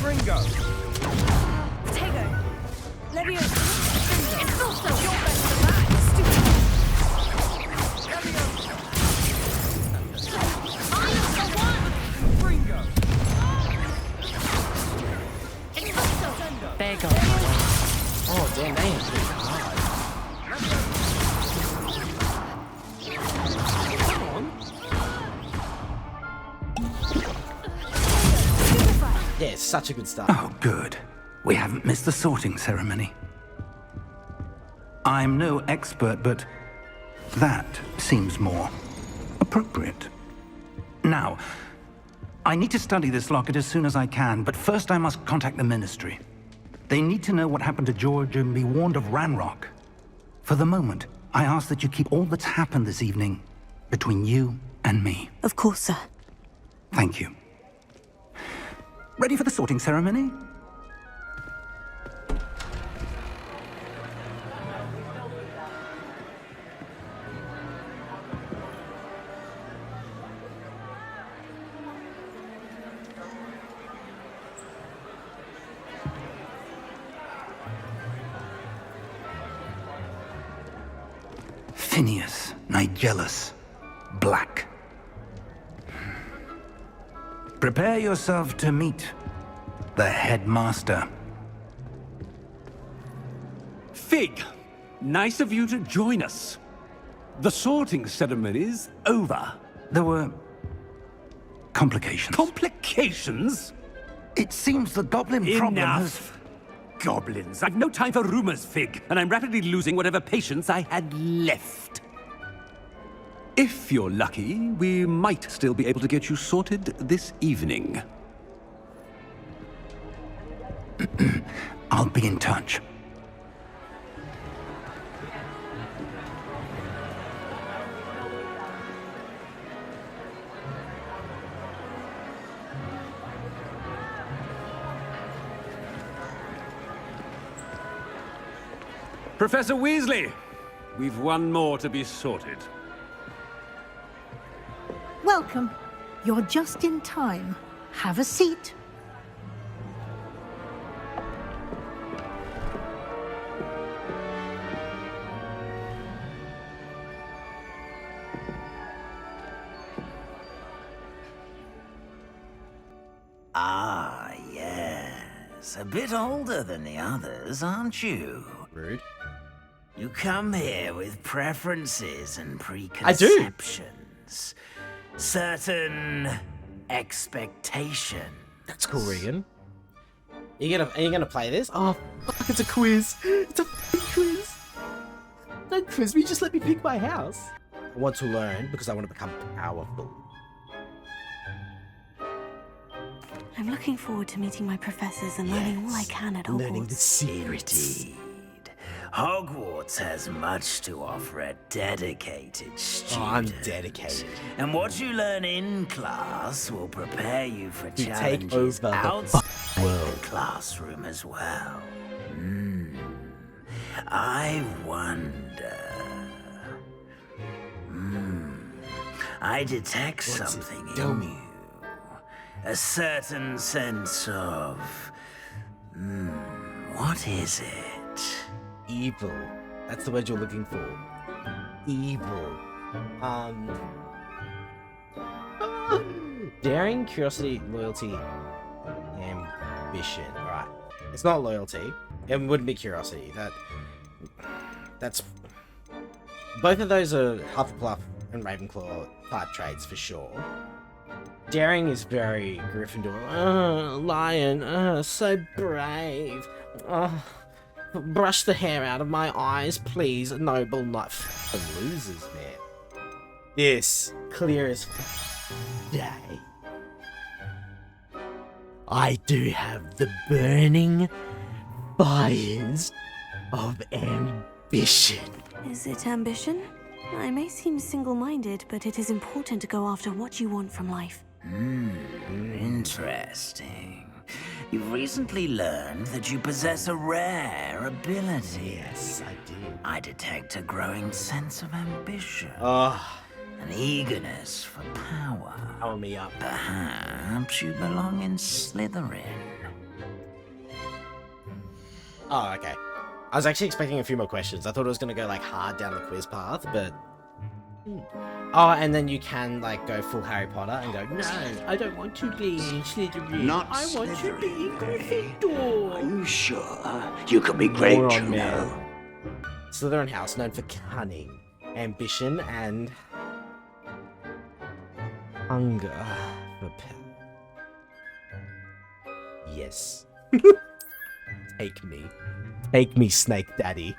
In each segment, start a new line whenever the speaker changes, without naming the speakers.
Ringo.
Tego. Leviosa. It's also your best of that, stupid.
Ringo.
It's also.
There you go. Oh, damn, they ain't pretty hard. Yeah, it's such a good start.
Oh, good. We haven't missed the sorting ceremony. I'm no expert, but that seems more appropriate. Now, I need to study this locket as soon as I can, but first I must contact the Ministry. They need to know what happened to George and be warned of Ranrock. For the moment, I ask that you keep all that's happened this evening between you and me.
Of course, sir.
Thank you. Ready for the sorting ceremony? Phineas, Nigellus, Black. Prepare yourself to meet the headmaster.
Fig, nice of you to join us. The sorting ceremony's over.
There were complications.
Complications?
It seems the goblin problem has...
Enough. Goblins. I've no time for rumors, Fig, and I'm rapidly losing whatever patience I had left. If you're lucky, we might still be able to get you sorted this evening.
I'll be in touch.
Professor Weasley, we've one more to be sorted.
Welcome. You're just in time. Have a seat.
Ah, yes. A bit older than the others, aren't you?
Rude.
You come here with preferences and
I do.
preconceptions. Certain expectations.
That's cool, Regan. Are you gonna play this? Oh, fuck, it's a quiz. It's a fucking quiz. Don't quiz me, just let me pick my house. I want to learn because I want to become powerful.
I'm looking forward to meeting my professors and learning all I can at Hogwarts.
Learning the secrets.
Indeed. Hogwarts has much to offer a dedicated student.
Oh, I'm dedicated.
And what you learn in class will prepare you for
take
challenges
over the
outside
world.
the classroom as well. I wonder. I detect something in you. A certain sense of... what is it?
Evil. That's the word you're looking for. Evil. Daring, curiosity, loyalty, ambition. Right. It's not loyalty. It wouldn't be curiosity. That's... Both of those are Hufflepuff and Ravenclaw type traits for sure. Daring is very Gryffindor. Lion. So brave. Brush the hair out of my eyes, please. Noble, not the losers, man. This clear as day. I do have the burning fires of ambition.
Is it ambition? I may seem single-minded, but it is important to go after what you want from life.
Interesting. You've recently learned that you possess a rare ability.
Yes, I do.
I detect a growing sense of ambition.
Oh,
An eagerness for power.
power me up.
Perhaps you belong in Slytherin.
Oh, okay. I was actually expecting a few more questions. I thought it was going to go, like, hard down the quiz path, but... Oh, and then you can, like, go full Harry Potter and go, no, I don't want to be Slytherin.
Not
I want to be
Slytherin,
Gryffindor.
Are you sure? You could be great,
Moron
you
man.
know.
Slytherin house known for cunning, ambition, and hunger for power. Yes. Take me. Take me, Snake Daddy.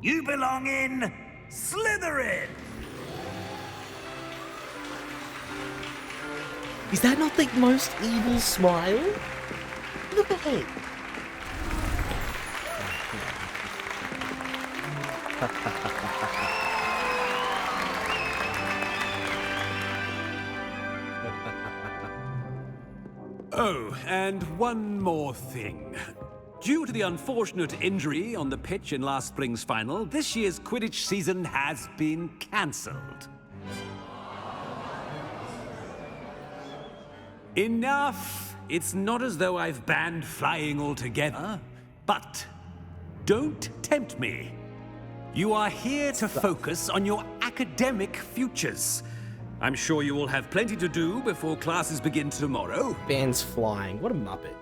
You belong in Slytherin!
Is that not the most evil smile? Look at it.
Oh, and one more thing. Due to the unfortunate injury on the pitch in last spring's final, this year's Quidditch season has been cancelled. Enough! It's not as though I've banned flying altogether, but don't tempt me. You are here to focus on your academic futures. I'm sure you will have plenty to do before classes begin tomorrow.
Bands flying. What a muppet.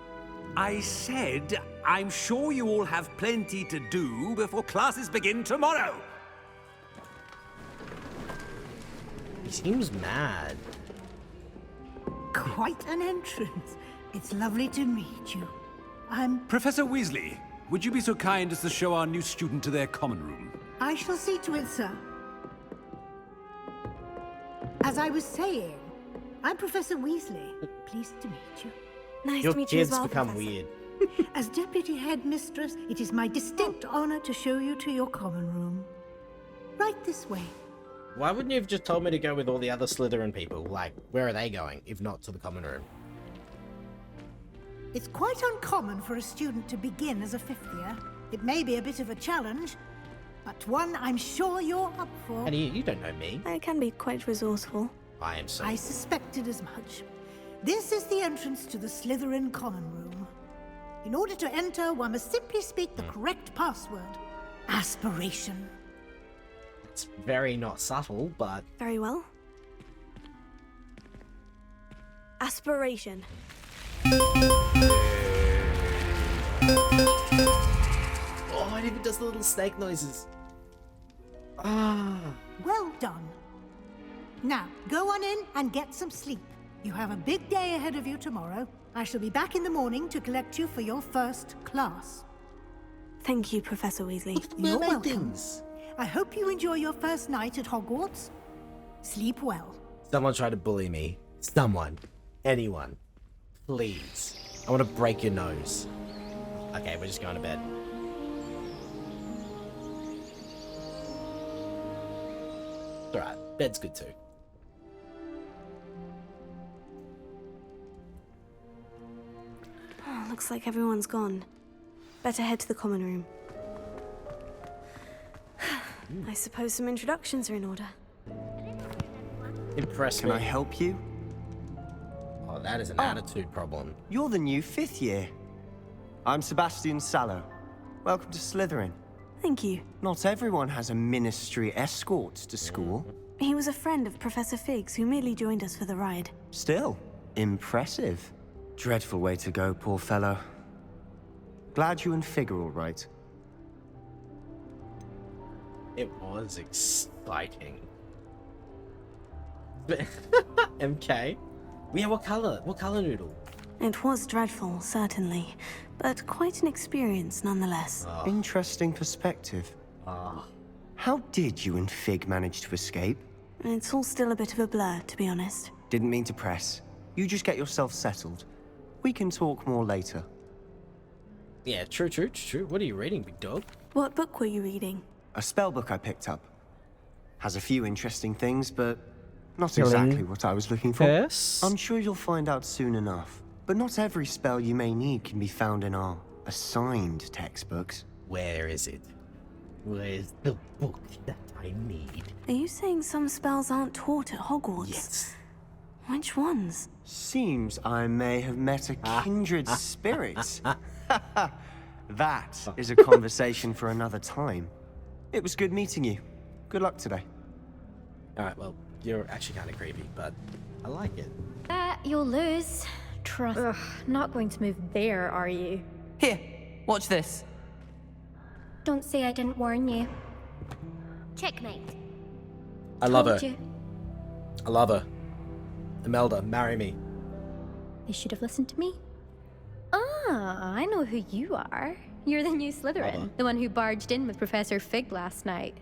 I said, I'm sure you all have plenty to do before classes begin tomorrow.
He seems mad.
Quite an entrance. It's lovely to meet you. I'm...
Professor Weasley, would you be so kind as to show our new student to their common room?
I shall see to it, sir. As I was saying, I'm Professor Weasley. Pleased to meet you.
Nice
Your
to meet you as
kids
well,
become
Professor.
weird.
As Deputy Headmistress, it is my distinct honor to show you to your common room. Right this way.
Why wouldn't you have just told me to go with all the other Slytherin people? Like, where are they going, if not to the common room?
It's quite uncommon for a student to begin as a fifth year. It may be a bit of a challenge, but one I'm sure you're up for.
And you don't know me.
I can be quite resourceful.
I am so...
I suspected as much. This is the entrance to the Slytherin common room. In order to enter, one must simply speak the correct password. Aspiration.
It's very not subtle, but...
Very well. Aspiration.
Oh, it even does the little snake noises. Ah.
Well done. Now, go on in and get some sleep. You have a big day ahead of you tomorrow. I shall be back in the morning to collect you for your first class.
Thank you, Professor Weasley.
You're
Mermaid
welcome.
things.
I hope you enjoy your first night at Hogwarts. Sleep well.
Someone tried to bully me. Someone. Anyone. Please. I want to break your nose. Okay, we're just going to bed. Alright, bed's good too.
Oh, looks like everyone's gone. Better head to the common room. I suppose some introductions are in order.
Impress
Can
me.
I help you?
Oh, that is an attitude problem.
You're the new fifth year. I'm Sebastian Sallow. Welcome to Slytherin.
Thank you.
Not everyone has a ministry escort to school.
He was a friend of Professor Fig's who merely joined us for the ride.
Still, impressive. Dreadful way to go, poor fellow. Glad you and Fig are all right.
It was exciting. MK? Yeah, what color? What color noodle?
It was dreadful, certainly, but quite an experience nonetheless.
Interesting perspective. How did you and Fig manage to escape?
It's all still a bit of a blur, to be honest.
Didn't mean to press. You just get yourself settled. We can talk more later.
Yeah, true. What are you reading, big dog?
What book were you reading?
A spellbook I picked up. Has a few interesting things, but not
Killing
exactly what I was looking for.
Curse?
I'm sure you'll find out soon enough. But not every spell you may need can be found in our assigned textbooks.
Where is it? Where's the book that I need?
Are you saying some spells aren't taught at Hogwarts?
Yes.
Which ones?
Seems I may have met a kindred spirit. That is a conversation for another time. It was good meeting you. Good luck today.
Alright, well, you're actually kind of creepy, but I like it.
You'll lose. Trust. Ugh, not going to move there, are you?
Here, watch this.
Don't say I didn't warn you. Checkmate.
I love her.
Told you.
I love her. Imelda, marry me.
They should have listened to me. Ah, I know who you are. You're the new Slytherin, the one who barged in with Professor Fig last night.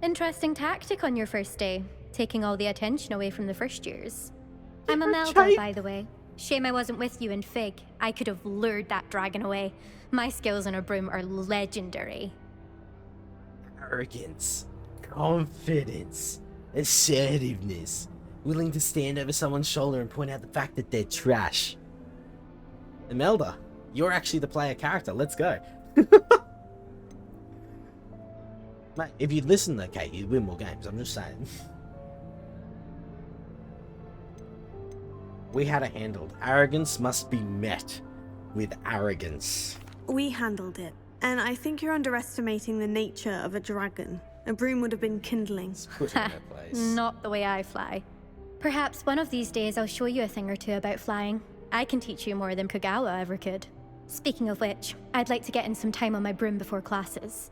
Interesting tactic on your first day, taking all the attention away from the first years. I'm Imelda, by the way. Shame I wasn't with you in Fig. I could have lured that dragon away. My skills on a broom are legendary.
Arrogance, confidence, assertiveness, willing to stand over someone's shoulder and point out the fact that they're trash. Imelda, you're actually the player character. Let's go. Mate, if you'd listen, okay, you'd win more games. I'm just saying. We had it handled. Arrogance must be met with arrogance.
We handled it, and I think you're underestimating the nature of a dragon. A broom would have been kindling.
Put her in her place.
Not the way I fly. Perhaps one of these days I'll show you a thing or two about flying. I can teach you more than Kogawa ever could. Speaking of which, I'd like to get in some time on my broom before classes.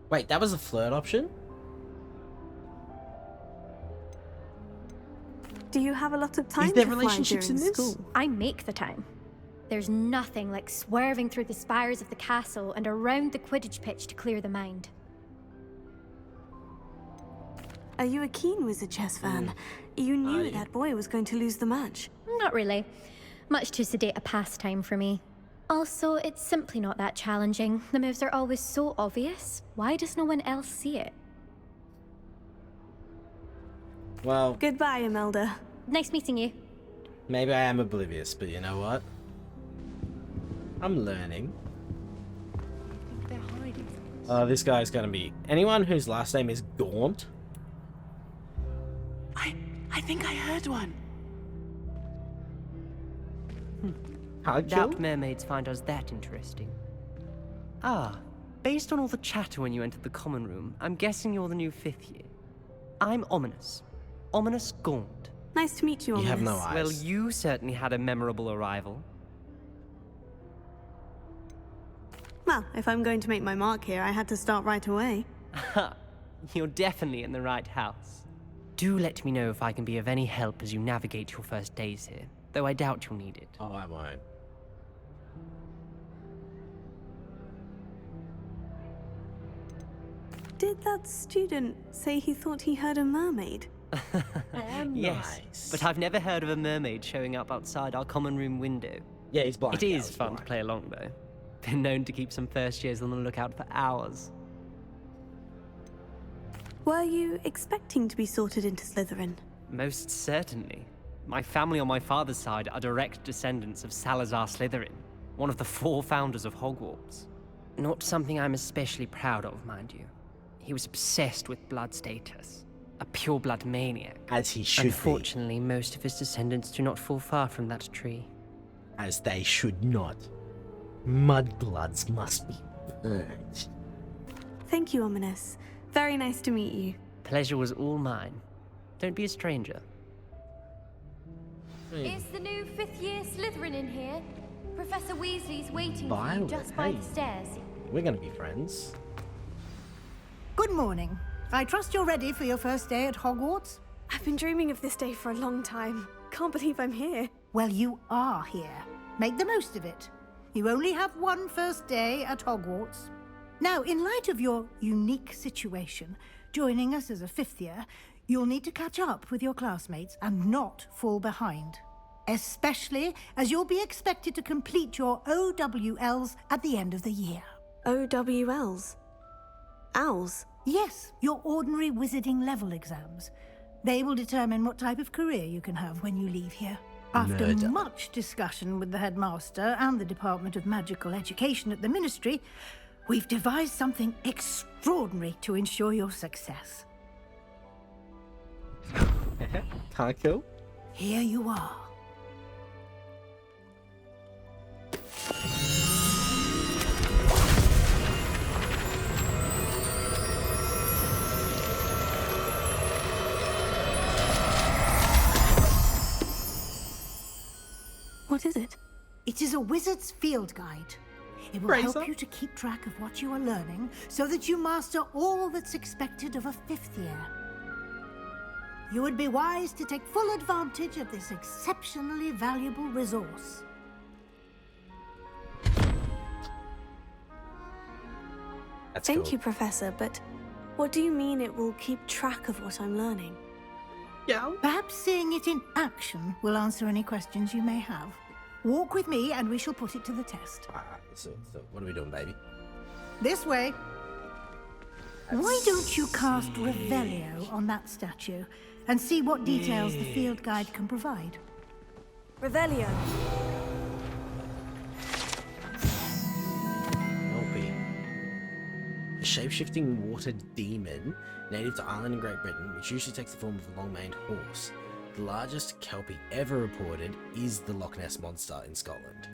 Wait, that was a flirt option?
Do you have a lot of time
Is there
to fly
relationships
during
in this?
school?
I make the time. There's nothing like swerving through the spires of the castle and around the Quidditch pitch to clear the mind.
Are you a keen wizard chess fan? You knew that boy was going to lose the match.
Not really. Much too sedate a pastime for me. Also, it's simply not that challenging. The moves are always so obvious. Why does no one else see it?
Well,
Goodbye, Imelda.
Nice meeting you.
maybe I am oblivious, but you know what? I'm learning. This guy's gonna be... Anyone whose last name is Gaunt?
I think I heard one.
Hard
Doubt
kill?
mermaids find us that interesting. Ah, based on all the chatter when you entered the common room, I'm guessing you're the new 5th year. I'm Ominous. Ominous Gaunt.
Nice to meet you,
You have
Ominous.
no eyes.
Well, you certainly had a memorable arrival.
Well, if I'm going to make my mark here, I had to start right away.
Ha! You're definitely in the right house. Do let me know if I can be of any help as you navigate your first days here, though I doubt you'll need it.
Oh, I won't.
Did that student say he thought he heard a mermaid?
Yes,
Nice.
but I've never heard of a mermaid showing up outside our common room window.
Yeah, he's blind.
It is fun to play along, though. Been known to keep some first years on the lookout for hours.
Were you expecting to be sorted into Slytherin?
Most certainly. My family on my father's side are direct descendants of Salazar Slytherin, one of the 4 founders of Hogwarts. Not something I'm especially proud of, mind you. He was obsessed with blood status, a pure-blood maniac.
As he should
Unfortunately, most of his descendants do not fall far from that tree.
be. As they should not. Mudbloods must be purged.
Thank you, Ominous. Very nice to meet you.
Pleasure was all mine. Don't be a stranger.
Is the new 5th year Slytherin in here? Professor Weasley's waiting
Violet,
for you just by
hey.
the stairs.
We're gonna be friends.
Good morning. I trust you're ready for your first day at Hogwarts?
I've been dreaming of this day for a long time. Can't believe I'm here.
Well, you are here. Make the most of it. You only have one first day at Hogwarts. Now, in light of your unique situation, joining us as a 5th year, you'll need to catch up with your classmates and not fall behind. Especially as you'll be expected to complete your OWLs at the end of the year.
OWLs? Owls?
Yes, your ordinary wizarding level exams. They will determine what type of career you can have when you leave here. After
Murder.
much discussion with the headmaster and the Department of Magical Education at the Ministry, we've devised something extraordinary to ensure your success.
Can't kill?
Here you are.
What is it?
It is a wizard's field guide. It will help you to keep track of what you are learning so that you master all that's expected of a 5th year. You would be wise to take full advantage of this exceptionally valuable resource.
Thank you, Professor, but what do you mean it will keep track of what I'm learning?
Yeah.
Perhaps seeing it in action will answer any questions you may have. Walk with me and we shall put it to the test.
So what are we doing, baby?
This way. Why don't you cast Revelio on that statue and see what details the field guide can provide?
Revelio.
A shape-shifting water demon native to Ireland and Great Britain, which usually takes the form of a long-maned horse. The largest kelpie ever reported is the Loch Ness Monster in Scotland.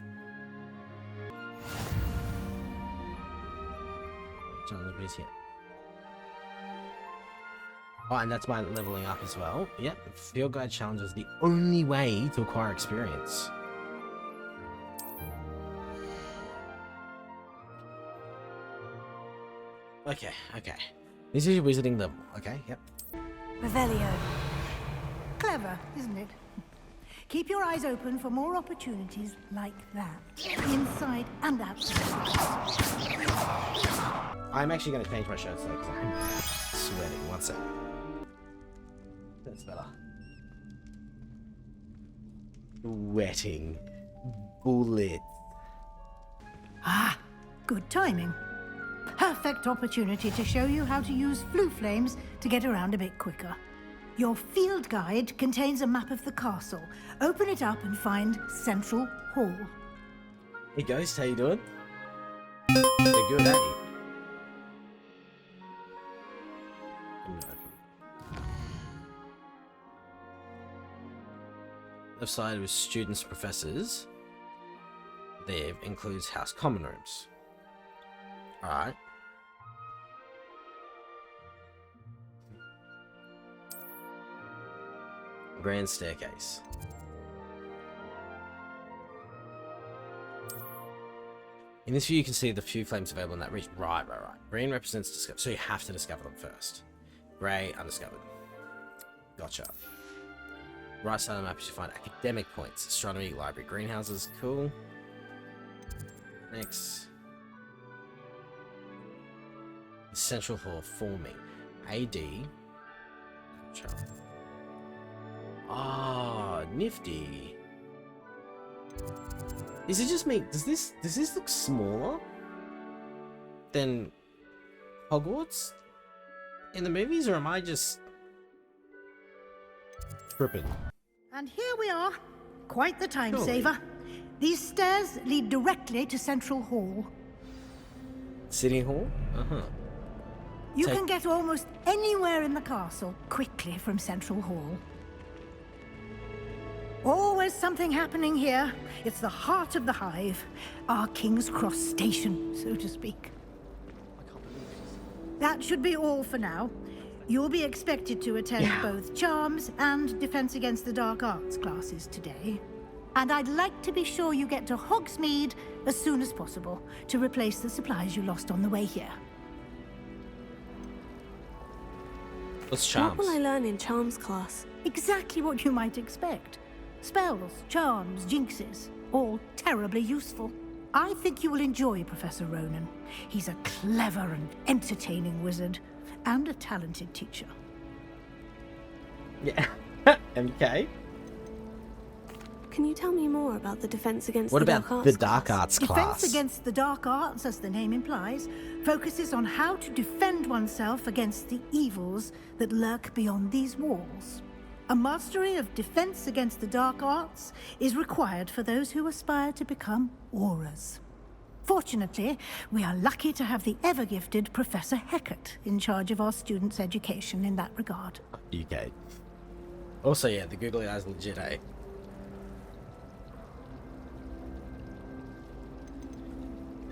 Oh, and that's my leveling up as well. Yep, the Field Guide Challenge is the only way to acquire experience. Okay. This is your wizarding level. Okay, yep.
Revelio.
Clever, isn't it? Keep your eyes open for more opportunities like that, inside and outside.
I'm actually going to change my shirt so because I'm sweating. One sec. That's better. Sweating. Bullets.
Ah, good timing. Perfect opportunity to show you how to use flue flames to get around a bit quicker. Your field guide contains a map of the castle. Open it up and find Central Hall.
Hey Ghost, how you doing? They're good, ain't you? Left side with students, professors. There includes house common rooms. Alright. Grand staircase. In this view, you can see the few flames available in that region. Right. Green represents discover, so you have to discover them first. Grey, undiscovered. Gotcha. Right side of the map is you find academic points. Astronomy, library, greenhouses. Cool. Next. Central Hall forming. AD. Ah, nifty. Is it just me? Does this look smaller than Hogwarts in the movies, or am I just tripping?
And here we are. Quite the time saver. These stairs lead directly to Central Hall.
City Hall? Uh-huh.
You can get almost anywhere in the castle quickly from Central Hall. Always something happening here. It's the heart of the hive. Our King's Cross station, so to speak. That should be all for now. You'll be expected to attend both Charms and Defense Against the Dark Arts classes today. And I'd like to be sure you get to Hogsmeade as soon as possible to replace the supplies you lost on the way here.
What's Charms?
What will I learn in Charms class?
Exactly what you might expect. Spells, charms, jinxes, all terribly useful. I think you will enjoy Professor Ronan. He's a clever and entertaining wizard, and a talented teacher.
Yeah. MK?
Can you tell me more about the Defense Against
What
the
about
Dark Arts
the Dark Arts class?
Defense Against the Dark Arts, as the name implies, focuses on how to defend oneself against the evils that lurk beyond these walls. A mastery of Defense Against the Dark Arts is required for those who aspire to become auras. Fortunately, we are lucky to have the ever-gifted Professor Hecat in charge of our students' education in that regard.
UK. Also, yeah, the googly eyes legit, eh?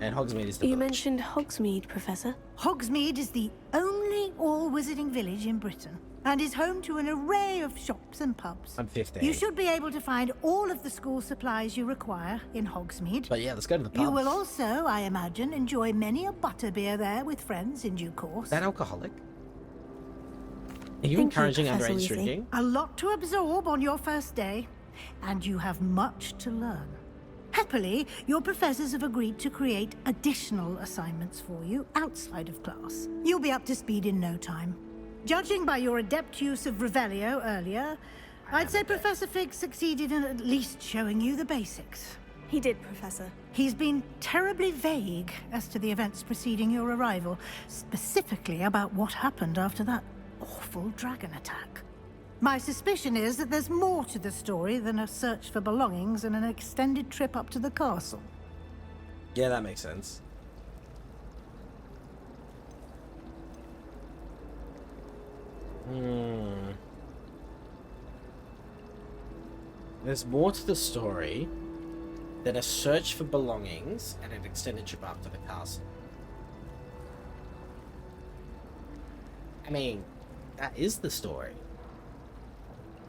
And Hogsmeade is the
You
village.
mentioned Hogsmeade, Professor.
Hogsmeade is the only all-wizarding village in Britain and is home to an array of shops and pubs.
I'm 15.
You should be able to find all of the school supplies you require in Hogsmeade.
But yeah, let's go to the pub.
You will also, I imagine, enjoy many a butterbeer there with friends in due course.
Is that alcoholic? Are you
Thank you,
encouraging
Professor
underage
Weasley.
drinking?
A lot to absorb on your first day, and you have much to learn. Happily, your professors have agreed to create additional assignments for you outside of class. You'll be up to speed in no time. Judging by your adept use of Revelio earlier, I'd say Professor Fig succeeded in at least showing you the basics.
He did, Professor.
He's been terribly vague as to the events preceding your arrival, specifically about what happened after that awful dragon attack. My suspicion is that there's more to the story than a search for belongings and an extended trip up to the castle.
Yeah, that makes sense. There's more to the story than a search for belongings and an extended trip up to the castle. I mean, that is the story.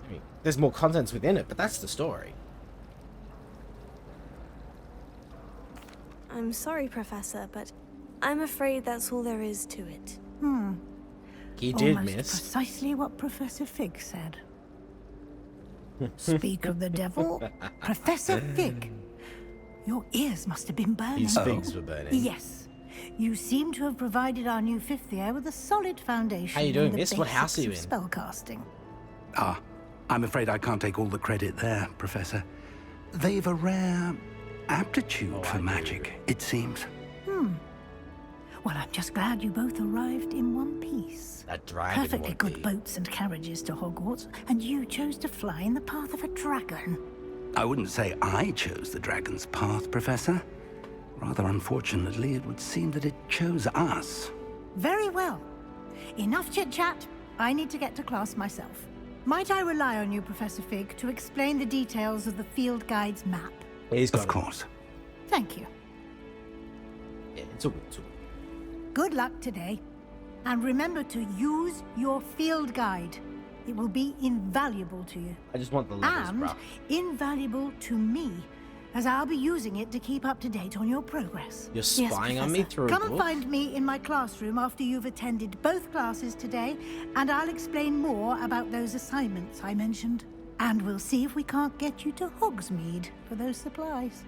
I mean, there's more contents within it, but that's the story.
I'm sorry, Professor, but I'm afraid that's all there is to it.
You did,
Almost
miss.
precisely what Professor Fig said. Speak of the devil, Professor Fig. Your ears must have been burning.
His figs were burning.
Yes. You seem to have provided our new fifth year with a solid foundation.
How you doing,
in the
miss? What house are you
basics
in?
of spellcasting.
Ah, I'm afraid I can't take all the credit there, Professor. They've a rare aptitude for magic, it seems.
Well, I'm just glad you both arrived in one piece.
That dragon
Perfectly
would
good
be.
boats and carriages to Hogwarts, and you chose to fly in the path of a dragon.
I wouldn't say I chose the dragon's path, Professor. Rather unfortunately, it would seem that it chose us.
Very well. Enough chit-chat. I need to get to class myself. Might I rely on you, Professor Fig, to explain the details of the field guide's map?
He's got
Of course.
Thank you.
Yeah, it's all good. It's all good.
Good luck today. And remember to use your field guide. It will be invaluable to you.
I just want the letters,
And
bruh.
invaluable to me, as I'll be using it to keep up to date on your progress.
You're spying on me
Professor.
through a
Come and
book?
find me in my classroom after you've attended both classes today, and I'll explain more about those assignments I mentioned. And we'll see if we can't get you to Hogsmeade for those supplies.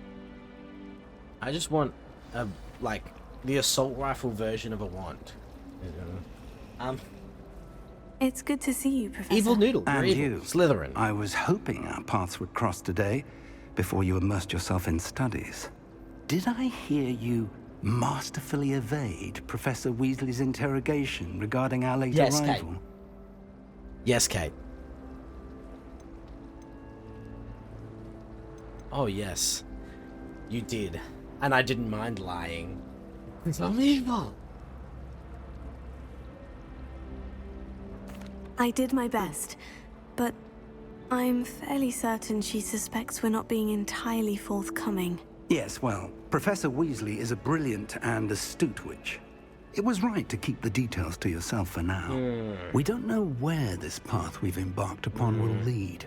I just want a, like, the assault rifle version of a wand.
It's good to see you, Professor.
Evil Noodle. You're
And
evil.
you.
Slytherin.
I was hoping our paths would cross today before you immersed yourself in studies. Did I hear you masterfully evade Professor Weasley's interrogation regarding our late
Yes, Kate.
arrival?
Yes, Kate. Oh, yes. You did. And I didn't mind lying. I'm evil.
I did my best, but I'm fairly certain she suspects we're not being entirely forthcoming.
Yes, well, Professor Weasley is a brilliant and astute witch. It was right to keep the details to yourself for now. We don't know where this path we've embarked upon will lead.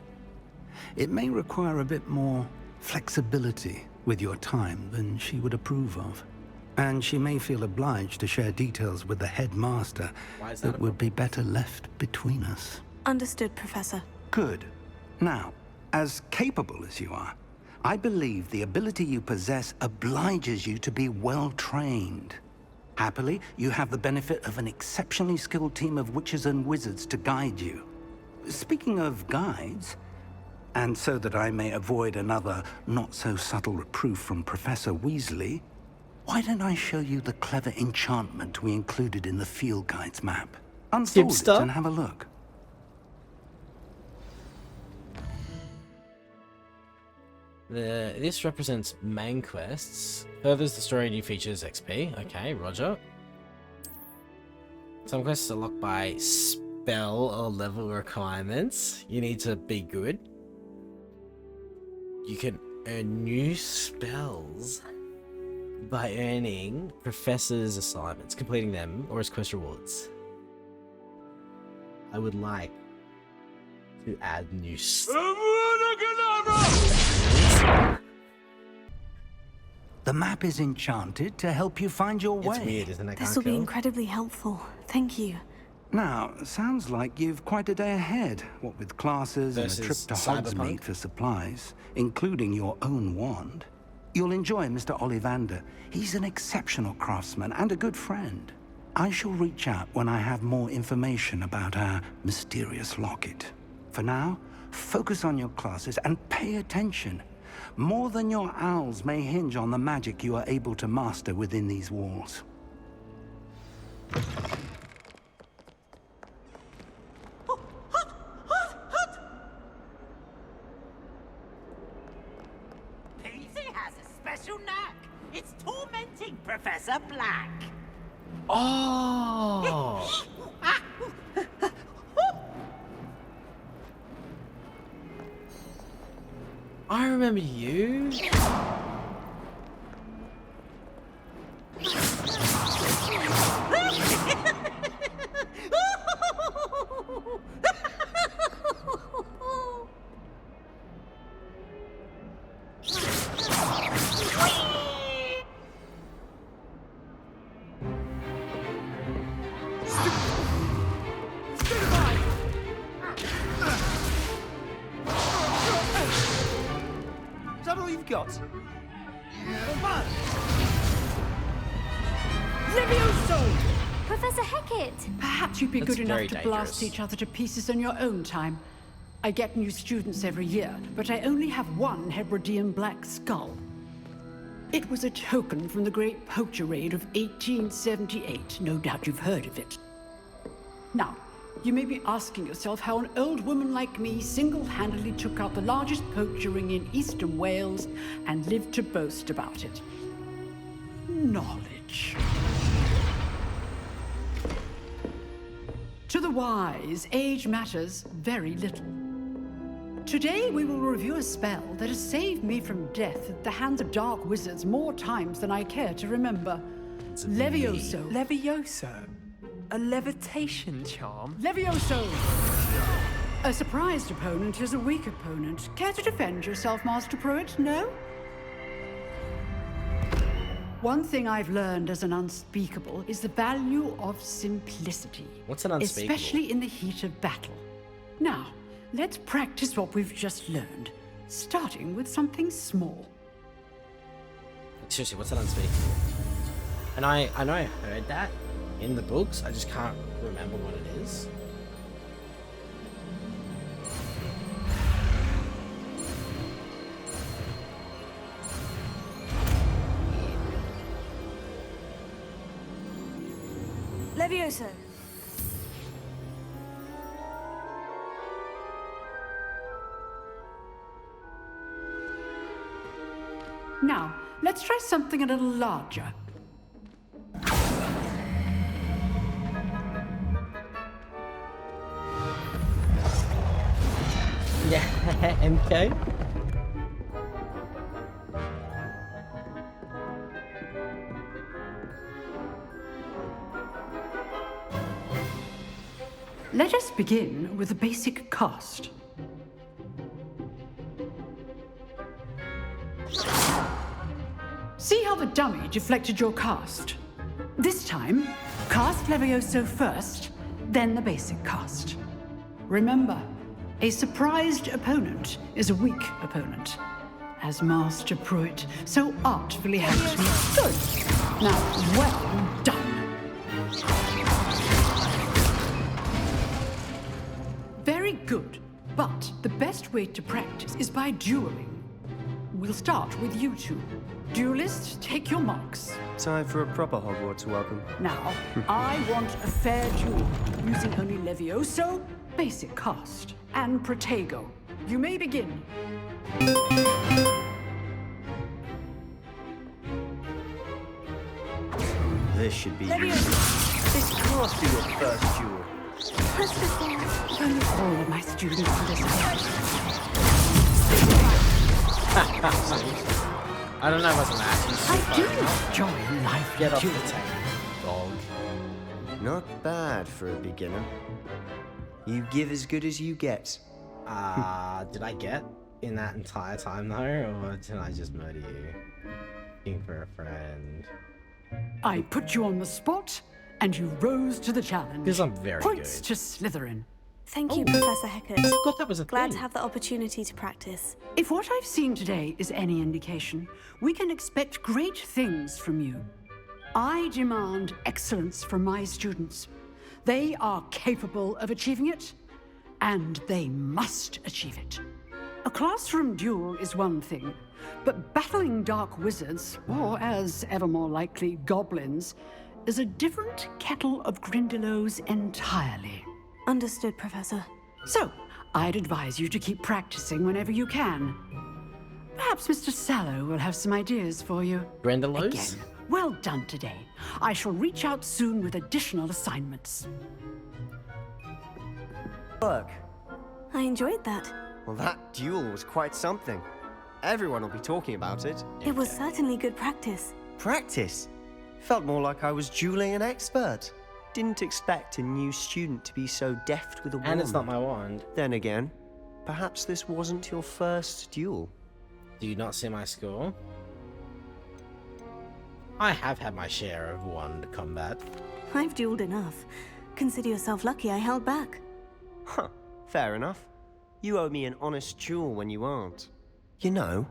It may require a bit more flexibility with your time than she would approve of. And she may feel obliged to share details with the headmaster
Why is that
that
a
would be better left between us.
Understood, Professor.
Good. Now, as capable as you are, I believe the ability you possess obliges you to be well trained. Happily, you have the benefit of an exceptionally skilled team of witches and wizards to guide you. Speaking of guides, and so that I may avoid another not-so-subtle reproof from Professor Weasley, why don't I show you the clever enchantment we included in the field guide's map? Unfold it
Tipster?
and have a look.
This represents main quests. Furthers the story, new features, XP. Okay, roger. Some quests are locked by spell or level requirements. You need to be good. You can earn new spells by earning professor's assignments, completing them, or as quest rewards. I would like to add new
The map is enchanted to help you find your way.
It's weird, isn't it?
This will be incredibly helpful. Thank you.
Now, sounds like you've quite a day ahead, what with classes and a trip
Versus
to
Cyberpunk.
Hogsmeade for supplies, including your own wand. You'll enjoy Mr. Ollivander. He's an exceptional craftsman and a good friend. I shall reach out when I have more information about our mysterious locket. For now, focus on your classes and pay attention. More than your owls may hinge on the magic you are able to master within these walls.
Peasy has a special knack. It's tormenting Professor Black.
Oh! I remember you.
Is that all you've got?
Levioso!
Professor Hecat!
Perhaps you'd be
That's
good enough
very
to blast
dangerous.
each other to pieces in your own time. I get new students every year, but I only have one Hebridean black skull. It was a token from the Great Poacher Raid of 1878. No doubt you've heard of it. Now, you may be asking yourself how an old woman like me single-handedly took out the largest poacher ring in eastern Wales and lived to boast about it. Knowledge. To the wise, age matters very little. Today we will review a spell that has saved me from death at the hands of dark wizards more times than I care to remember. Levioso.
Levioso? A levitation charm?
Levioso! A surprised opponent is a weak opponent. Care to defend yourself, Master Pruitt? No? One thing I've learned as an unspeakable is the value of simplicity.
What's an unspeakable?
Especially in the heat of battle. Now, let's practice what we've just learned, starting with something small.
Seriously, what's an unspeakable? And I know I heard that in the books, I just can't remember what it is.
Levioso.
Now, let's try something a little larger.
Yeah, MK.
Let us begin with a basic cast. See how the dummy deflected your cast? This time, cast Levioso first, then the basic cast. Remember, a surprised opponent is a weak opponent, as Master Pruitt so artfully helped me. Good. Now, well done. Very good, but the best way to practice is by dueling. We'll start with you two. Duelists, take your marks.
Time for a proper Hogwarts welcome.
Now, I want a fair duel, using only Levioso, basic cast, and Protego. You may begin.
This should be
This can't be your first duel.
First of all,
If only all of my students understand.
I don't know what's an action.
I do enjoy life.
Get off the
Julie.
table, dog.
Not bad for a beginner. You give as good as you get.
Did I get in that entire time though, or did I just murder you? Looking for a friend.
I put you on the spot, and you rose to the challenge.
Because I'm very
Points
good.
to Slytherin.
thank you, Professor Hecat.
God, that was a
Glad
thing.
to have the opportunity to practice.
If what I've seen today is any indication, we can expect great things from you. I demand excellence from my students. They are capable of achieving it, and they must achieve it. A classroom duel is one thing, but battling dark wizards, or as ever more likely, goblins, is a different kettle of Grindylows entirely.
Understood, Professor.
So, I'd advise you to keep practicing whenever you can. Perhaps Mr. Sallow will have some ideas for you.
Grindylows?
Again, well done today. I shall reach out soon with additional assignments.
Look,
I enjoyed that.
well, that duel was quite something. Everyone will be talking about it.
It was certainly good practice.
Practice? Felt more like I was dueling an expert. Didn't expect a new student to be so deft with a wand.
And it's not my wand.
Then again, perhaps this wasn't your first duel.
Do you not see my score? I have had my share of wand combat.
I've dueled enough. Consider yourself lucky I held back.
Huh, fair enough. You owe me an honest duel when you aren't. You know,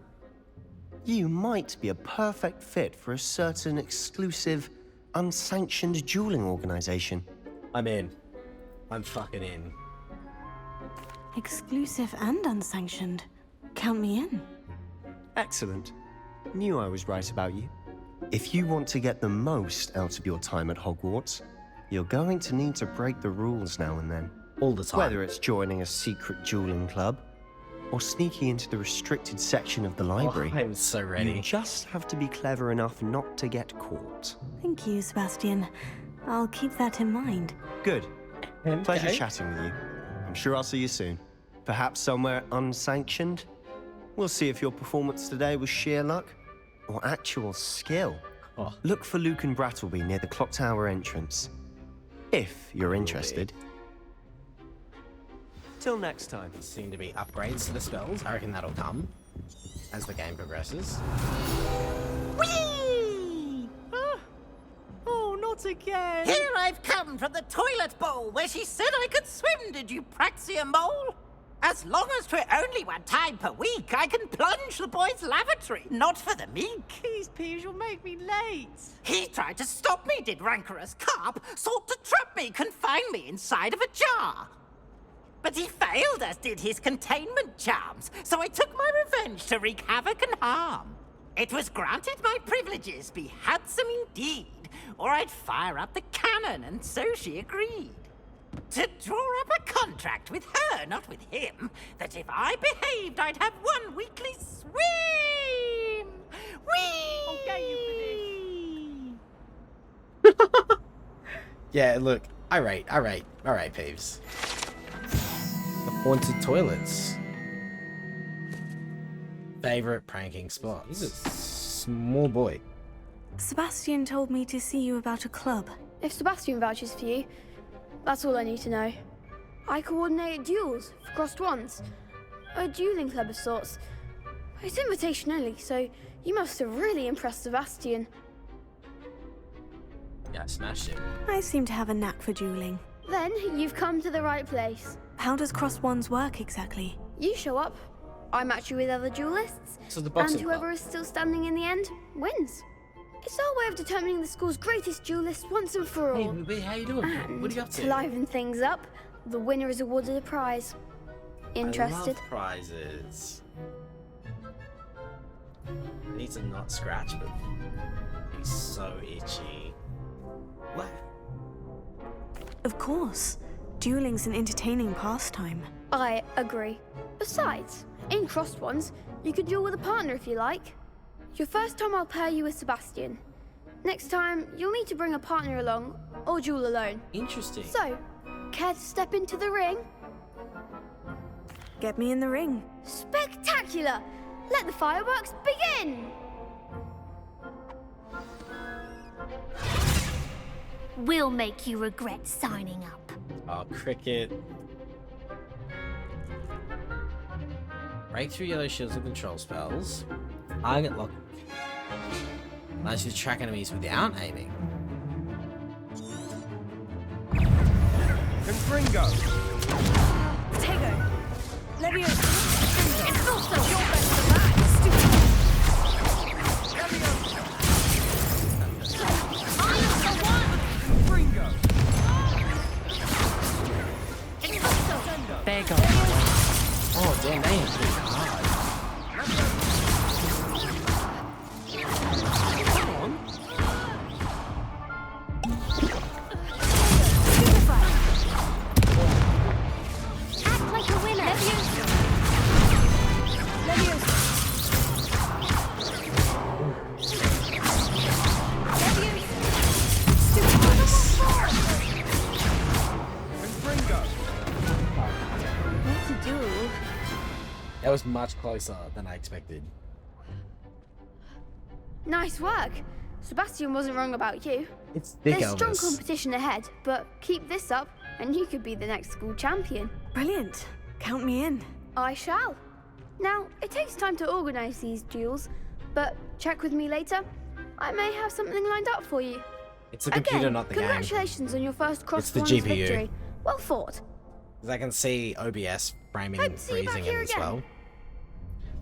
you might be a perfect fit for a certain exclusive, unsanctioned dueling organization.
I'm in. I'm fucking in.
Exclusive and unsanctioned. Count me in.
Excellent. Knew I was right about you. If you want to get the most out of your time at Hogwarts, you're going to need to break the rules now and then.
All the time.
Whether it's joining a secret dueling club, or sneaking into the restricted section of the library.
Oh, I'm so ready.
You just have to be clever enough not to get caught.
Thank you, Sebastian. I'll keep that in mind.
Good.
Okay.
Pleasure chatting with you. I'm sure I'll see you soon. Perhaps somewhere unsanctioned? We'll see if your performance today was sheer luck or actual skill.
Oh.
Look for Luke and Brattleby near the clock tower entrance. If you're interested. Till next time.
Seem to be upgrades to the spells. I reckon that'll come as the game progresses.
Whee!
Oh, not again!
Here I've come from the toilet bowl where she said I could swim, did you praxia mole? As long as 'twere only one time per week, I can plunge the boy's lavatory, not for the meek.
Please, Peeves, you'll make me late.
He tried to stop me, did rancorous carp, sought to trap me, confine me inside of a jar. But he failed, as did his containment charms, so I took my revenge to wreak havoc and harm. It was granted my privileges be handsome indeed, or I'd fire up the cannon, and so she agreed. To draw up a contract with her, not with him, that if I behaved, I'd have one weekly swim! Whee!
I'll get you for this.
Yeah, look, I rate, Peeves. The haunted toilets. Favorite pranking spot. He's a small boy.
Sebastian told me to see you about a club.
If Sebastian vouches for you, that's all I need to know. I coordinate duels for crossed wands. A dueling club of sorts. It's invitation only, so you must have really impressed Sebastian.
Yeah, smashed it.
I seem to have a knack for dueling.
Then you've come to the right place.
How does crossed wands work exactly?
You show up, I match you with other duelists,
So the
and
boxing
whoever
club.
is still standing in the end wins. It's our way of determining the school's greatest duelist once and for all.
Hey, how you doing?
And
What are you up to?
liven things up, the winner is awarded a prize. Interested?
I love prizes. I need to not scratch, but he's so itchy. What?
Of course. Dueling's an entertaining pastime.
I agree. Besides, in crossed ones, you could duel with a partner if you like. Your first time I'll pair you with Sebastian. Next time, you'll need to bring a partner along, or duel alone.
Interesting.
So, care to step into the ring?
Get me in the ring.
Spectacular! Let the fireworks begin!
We'll make you regret signing up.
Oh, cricket. Break through yellow shields with control spells. Target lock. Manage to track enemies without aiming.
Confringo!
Tego! Leviosa!
It's also
Your best for that, stupid!
There you go.
Oh, damn, they hit pretty hard.
Come on.
act like a winner.
What to do?
That was much closer than I expected.
Nice work. Sebastian wasn't wrong about you.
It's thick,
There's strong
Elvis.
competition ahead, but keep this up and you could be the next school champion.
Brilliant. Count me in.
I shall. Now, it takes time to organize these duels, but check with me later. I may have something lined up for you.
It's the computer,
Again,
not the game.
congratulations on your first cross
It's the
ones
GPU.
victory. Well fought.
Because I can see OBS framing
Hope
and
to see you back
freezing it
here
as
again.
well.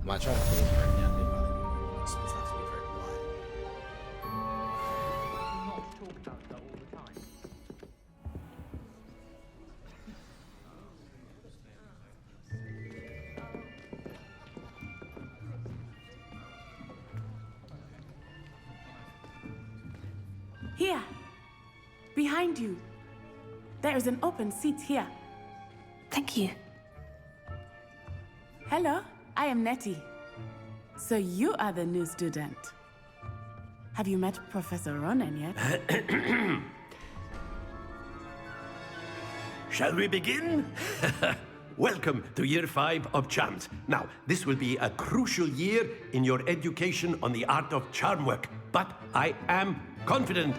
I might try to freeze it right now. It's supposed to have to be very quiet.
Here. Behind you. There is an open seat here.
Thank you.
Hello, I am Nettie. So you are the new student. Have you met Professor Ronan yet?
Shall we begin? Welcome to Year 5 of Charms. Now, this will be a crucial year in your education on the art of charm work, but I am confident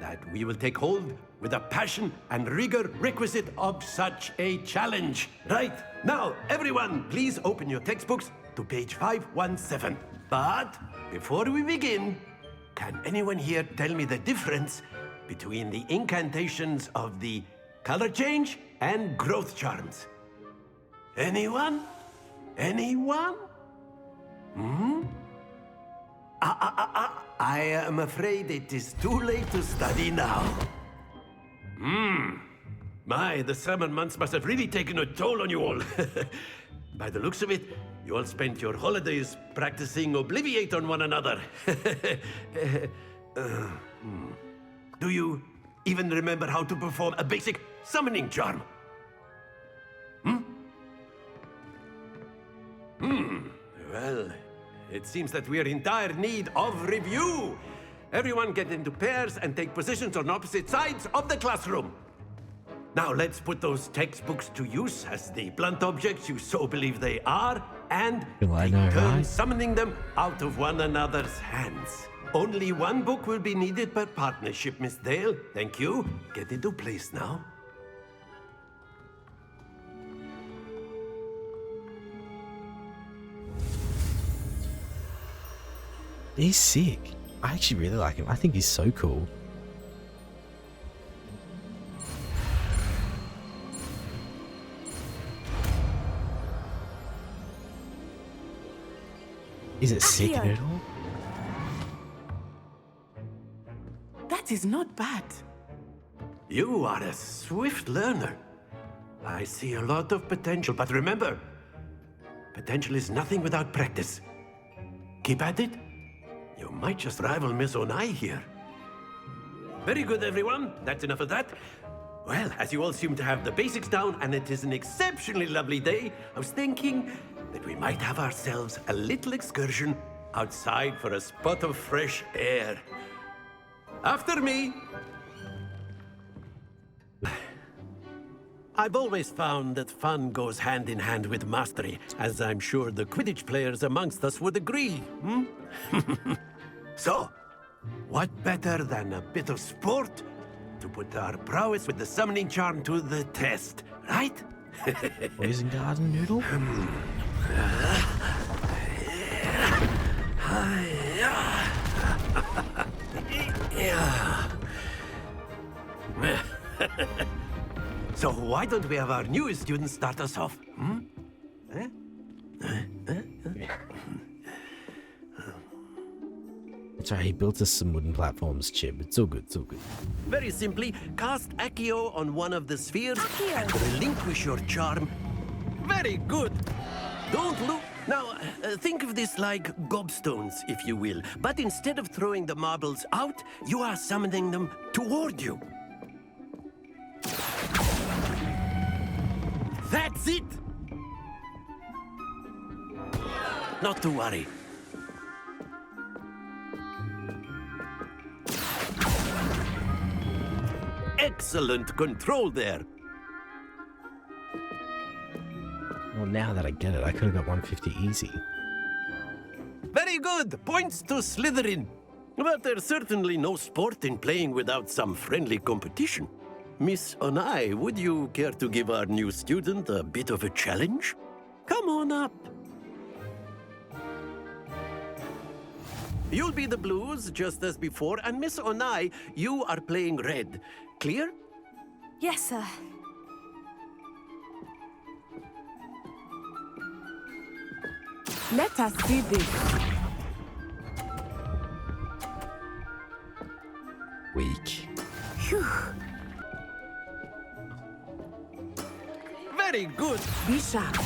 that we will take hold with the passion and rigor requisite of such a challenge. Right, now, everyone, please open your textbooks to page 517. But before we begin, can anyone here tell me the difference between the incantations of the color change and growth charms? Anyone? Anyone? I am afraid it is too late to study now. My, the summer months must have really taken a toll on you all. By the looks of it, you all spent your holidays practicing Obliviate on one another. Do you even remember how to perform a basic summoning charm? Well, it seems that we are in dire need of review. Everyone get into pairs and take positions on opposite sides of the classroom. Now let's put those textbooks to use as the blunt objects you so believe they are, and take turns summoning them out of one another's hands. Only one book will be needed per partnership, Miss Dale. Thank you. Get into place now.
He's sick. I actually really like him. I think he's so cool. Is it sick,
Accio.
Noodle?
That is not bad.
You are a swift learner. I see a lot of potential, but remember, potential is nothing without practice. Keep at it. You might just rival Miss Onai here. Very good, everyone. That's enough of that. Well, as you all seem to have the basics down, and it is an exceptionally lovely day, I was thinking that we might have ourselves a little excursion outside for a spot of fresh air. After me. I've always found that fun goes hand in hand with mastery, as I'm sure the Quidditch players amongst us would agree, hmm? So, what better than a bit of sport to put our prowess with the summoning charm to the test, right?
Poison garden noodle?
So why don't we have our newest student start us off? Hmm?
It's alright, he built us some wooden platforms, Chib. It's all good, it's all good.
Very simply, cast Accio on one of the spheres and relinquish your charm. Very good. Don't look. Now, think of this like gobstones, if you will. But instead of throwing the marbles out, you are summoning them toward you. That's it! Not to worry. Excellent control there.
Well, now that I get it, I could have got 150 easy.
Very good. Points to Slytherin. But there's certainly no sport in playing without some friendly competition. Miss Onai, would you care to give our new student a bit of a challenge? Come on up. You'll be the blues, just as before, and Miss Onai, you are playing red. Clear?
Yes, sir.
Let us see this.
Weak.
Phew.
Very good.
Be sharp.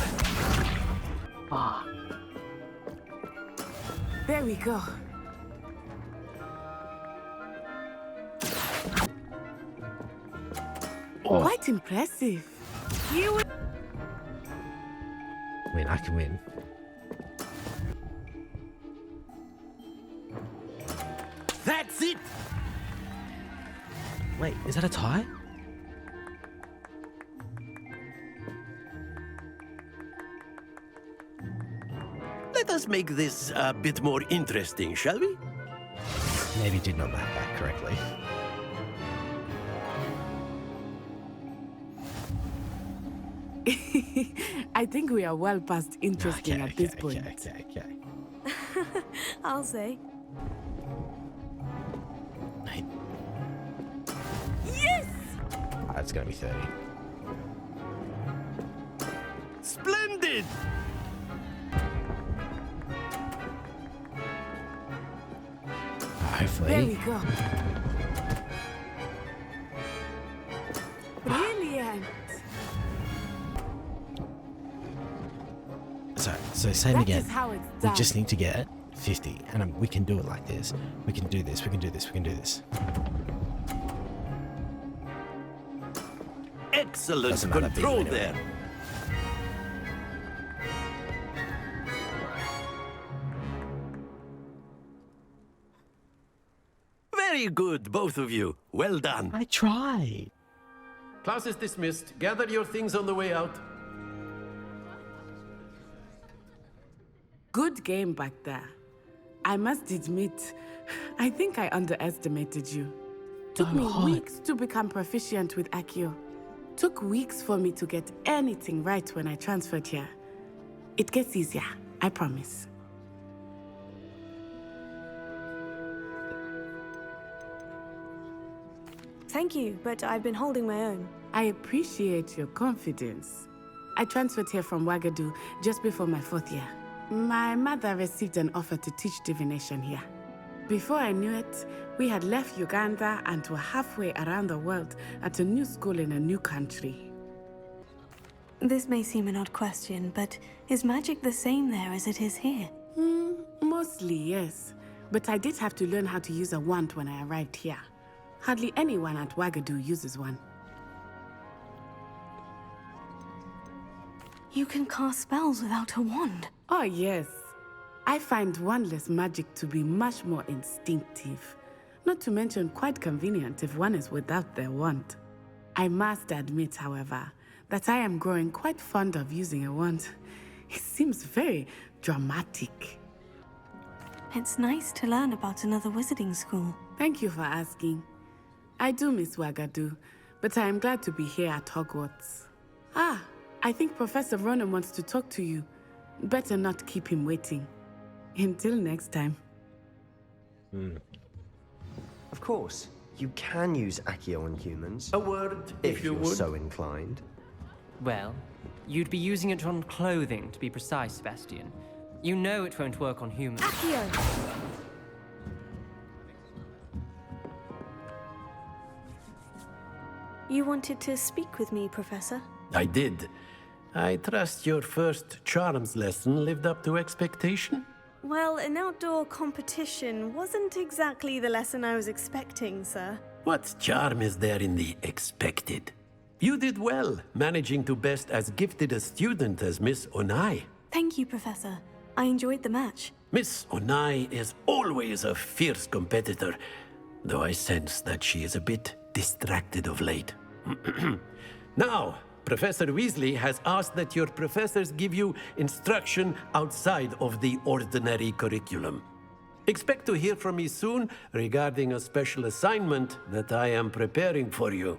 Ah.
There we go.
Oh.
Quite impressive. You will...
Win, I can win.
That's it!
Wait, is that a tie?
Let us make this a bit more interesting, shall we?
Maybe did not map that correctly.
I think we are well past interesting at this point.
Okay.
I'll say.
Hey.
Yes!
That's gonna be 30.
Splendid!
Hopefully.
There we go. Brilliant.
So same
That
again.
is how it's
We
done.
just need to get 50, and we can do it like this. We can do this. We can do this. We can do this.
Excellent
Doesn't matter,
control
anyway.
there. Very good, both of you. Well done.
I tried.
Class is dismissed. Gather your things on the way out.
Good game back there. I must admit, I think I underestimated you. Took me weeks to become proficient with Accio. Took weeks for me to get anything right when I transferred here. It gets easier, I promise.
Thank you, but I've been holding my own.
I appreciate your confidence. I transferred here from Wagadu just before my 4th year. My mother received an offer to teach divination here. Before I knew it, we had left Uganda and were halfway around the world at a new school in a new country.
This may seem an odd question, but is magic the same there as it is here?
Mostly, yes. But I did have to learn how to use a wand when I arrived here. Hardly anyone at Wagadu uses one.
You can cast spells without a wand.
Oh, yes. I find wandless magic to be much more instinctive. Not to mention quite convenient if one is without their wand. I must admit, however, that I am growing quite fond of using a wand. It seems very dramatic.
It's nice to learn about another wizarding school.
Thank you for asking. I do miss Wagadu, but I am glad to be here at Hogwarts. Ah, I think Professor Ronan wants to talk to you. Better not keep him waiting. Until next time.
Of course, you can use Accio on humans.
A word, if you
you're
would.
so inclined.
Well, you'd be using it on clothing, to be precise, Sebastian. You know it won't work on humans.
You wanted to speak with me, Professor?
I did. I trust your first charms lesson lived up to expectation?
Well, an outdoor competition wasn't exactly the lesson I was expecting, sir.
What charm is there in the expected? You did well, managing to best as gifted a student as Miss Onai.
Thank you, Professor. I enjoyed the match.
Miss Onai is always a fierce competitor, though I sense that she is a bit distracted of late. Now, Professor Weasley has asked that your professors give you instruction outside of the ordinary curriculum. Expect to hear from me soon regarding a special assignment that I am preparing for you.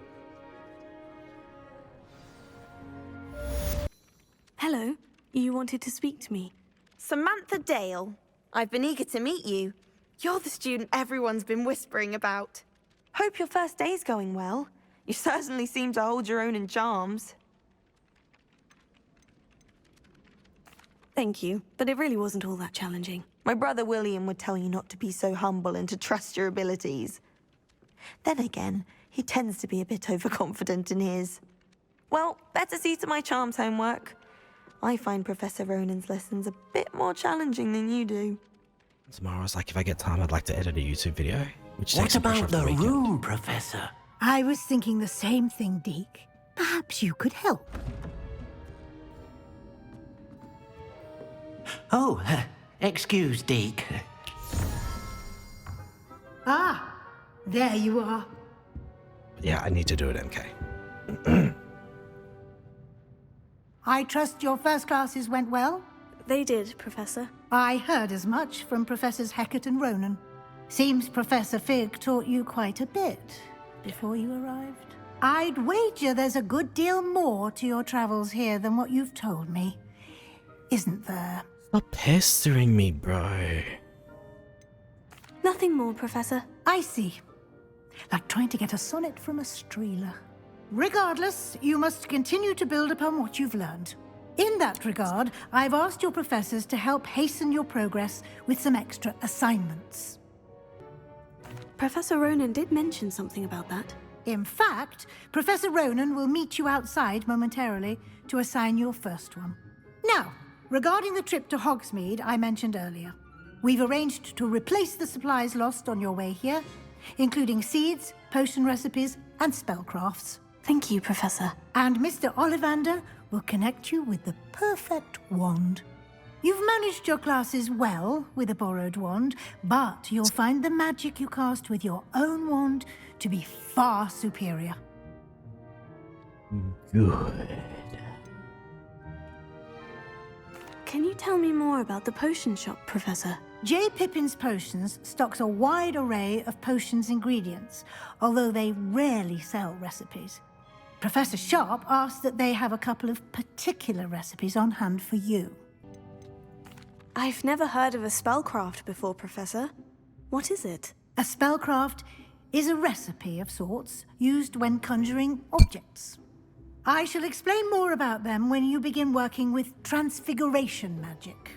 Hello. You wanted to speak to me.
Samantha Dale. I've been eager to meet you. You're the student everyone's been whispering about. Hope your first day's going well. You certainly seem to hold your own in charms.
Thank you, but it really wasn't all that challenging.
My brother William would tell you not to be so humble and to trust your abilities. Then again, he tends to be a bit overconfident in his. Well, better see to my charms homework. I find Professor Ronan's lessons a bit more challenging than you do.
Tomorrow's like, if I get time, I'd like to edit a YouTube video. Which
What
takes some pressure
about
off
the
weekend.
room, Professor?
I was thinking the same thing, Deke. Perhaps you could help.
Oh, excuse, Deke.
Ah, there you are.
Yeah, I need to do it, MK.
I trust your first classes went well?
They did, Professor.
I heard as much from Professors Hecat and Ronan. Seems Professor Fig taught you quite a bit before you arrived. I'd wager there's a good deal more to your travels here than what you've told me. Isn't there?
Stop pestering me, bro.
Nothing more, Professor.
I see. Like trying to get a sonnet from a streeler. Regardless, you must continue to build upon what you've learned. In that regard, I've asked your professors to help hasten your progress with some extra assignments.
Professor Ronan did mention something about that.
In fact, Professor Ronan will meet you outside momentarily to assign your first one. Now, regarding the trip to Hogsmeade I mentioned earlier, we've arranged to replace the supplies lost on your way here, including seeds, potion recipes, and spellcrafts.
Thank you, Professor.
And Mr. Ollivander will connect you with the perfect wand. You've managed your classes well with a borrowed wand, but you'll find the magic you cast with your own wand to be far superior.
Good.
Can you tell me more about the potion shop, Professor?
J. Pippin's Potions stocks a wide array of potions ingredients, although they rarely sell recipes. Professor Sharp asked that they have a couple of particular recipes on hand for you.
I've never heard of a spellcraft before, Professor. What is it?
A spellcraft is a recipe of sorts used when conjuring objects. I shall explain more about them when you begin working with transfiguration magic.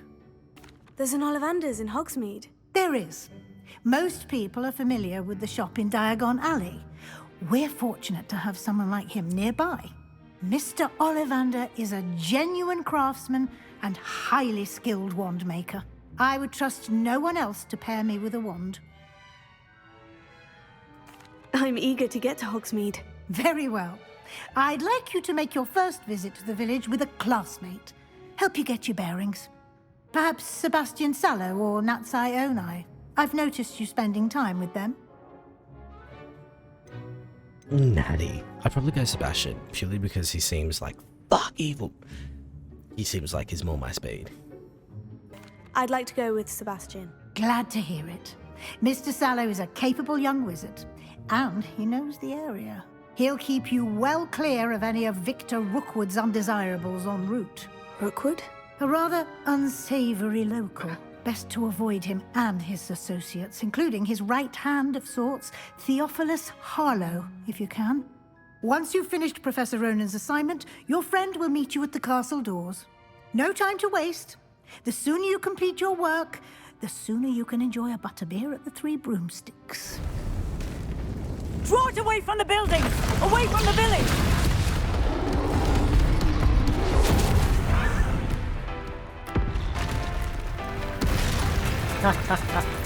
There's an Ollivander's in Hogsmeade.
There is. Most people are familiar with the shop in Diagon Alley. We're fortunate to have someone like him nearby. Mr. Ollivander is a genuine craftsman and highly skilled wand maker. I would trust no one else to pair me with a wand.
I'm eager to get to Hogsmeade.
Very well. I'd like you to make your first visit to the village with a classmate. Help you get your bearings. Perhaps Sebastian Sallow or Natsai Onai. I've noticed you spending time with them.
Natty. I'd probably go Sebastian, purely because he seems like fuck evil. He seems like he's more my speed.
I'd like to go with Sebastian.
Glad to hear it. Mr. Sallow is a capable young wizard, and he knows the area. He'll keep you well clear of any of Victor Rookwood's undesirables en route.
Rookwood?
A rather unsavory local. Best to avoid him and his associates, including his right hand of sorts, Theophilus Harlow, if you can. Once you've finished Professor Ronan's assignment, your friend will meet you at the castle doors. No time to waste. The sooner you complete your work, the sooner you can enjoy a butterbeer at the Three Broomsticks.
Draw it away from the buildings! Away from the village!
Ha ha ha.